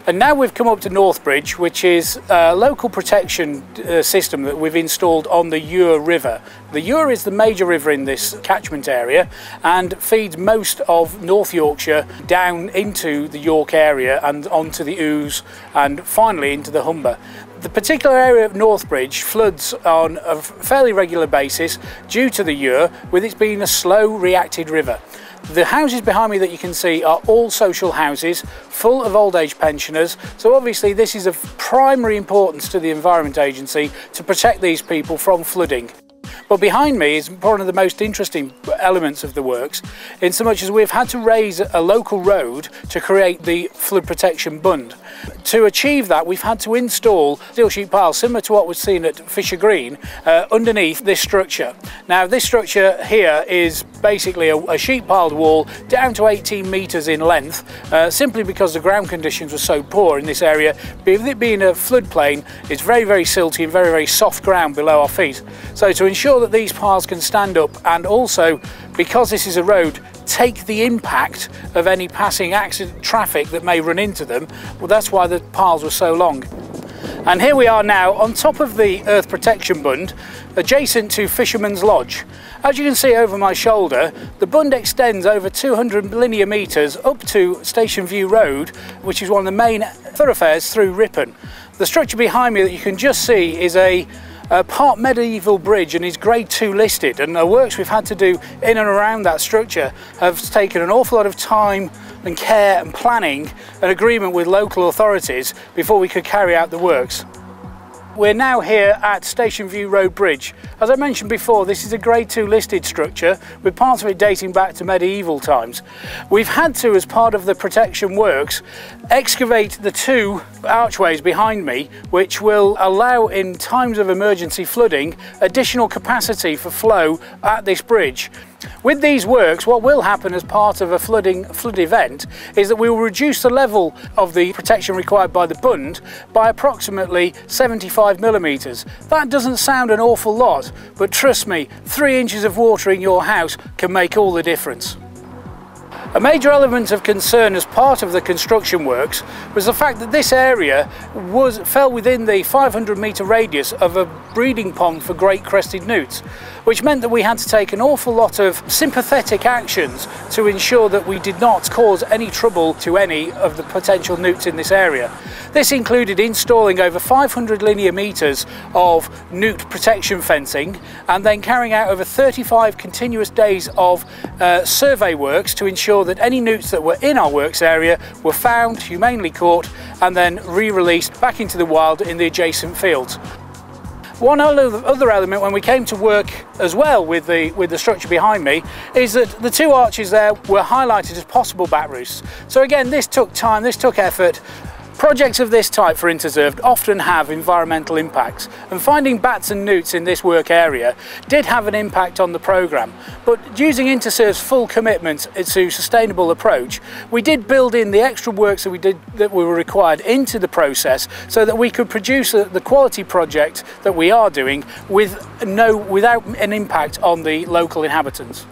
And now we've come up to Northbridge, which is a local protection system that we've installed on the Ure River. The Ure is the major river in this catchment area and feeds most of North Yorkshire down into the York area and onto the Ouse and finally into the Humber. The particular area of Northbridge floods on a fairly regular basis due to the Ure, with it being a slow reacted river. The houses behind me that you can see are all social houses, full of old age pensioners, so obviously this is of primary importance to the Environment Agency to protect these people from flooding. But behind me is one of the most interesting elements of the works, in so much as we've had to raise a local road to create the flood protection bund. To achieve that, we've had to install steel sheet piles similar to what was seen at Fisher Green underneath this structure. Now this structure here is basically a sheet piled wall down to 18 metres in length, simply because the ground conditions were so poor in this area. With it being a floodplain, it's very, very silty and very, very soft ground below our feet. So to ensure that these piles can stand up, and also because this is a road, take the impact of any passing traffic that may run into them, well, that's why the piles were so long. And here we are now on top of the earth protection bund, adjacent to Fisherman's Lodge. As you can see over my shoulder, the bund extends over 200 linear metres up to Station View Road, which is one of the main thoroughfares through Ripon. The structure behind me that you can just see is a part medieval bridge and is grade 2 listed, and the works we've had to do in and around that structure have taken an awful lot of time and care and planning and agreement with local authorities before we could carry out the works. We're now here at Station View Road Bridge. As I mentioned before, this is a grade 2 listed structure with parts of it dating back to medieval times. We've had to, as part of the protection works, excavate the 2 archways behind me, which will allow, in times of emergency flooding, additional capacity for flow at this bridge. With these works, what will happen as part of a flood event is that we will reduce the level of the protection required by the bund by approximately 75 millimetres. That doesn't sound an awful lot, but trust me, 3 inches of water in your house can make all the difference. A major element of concern as part of the construction works was the fact that this area fell within the 500-metre radius of a breeding pond for great crested newts, which meant that we had to take an awful lot of sympathetic actions to ensure that we did not cause any trouble to any of the potential newts in this area. This included installing over 500 linear metres of newt protection fencing and then carrying out over 35 continuous days of survey works to ensure that any newts that were in our works area were found, humanely caught, and then re-released back into the wild in the adjacent fields. One other element when we came to work as well with the structure behind me is that the 2 arches there were highlighted as possible bat roosts. So again, this took time, this took effort. Projects of this type for Interserve often have environmental impacts, and finding bats and newts in this work area did have an impact on the programme. But using Interserve's full commitment to sustainable approach, we did build in the extra works that were required into the process so that we could produce the quality project that we are doing without an impact on the local inhabitants.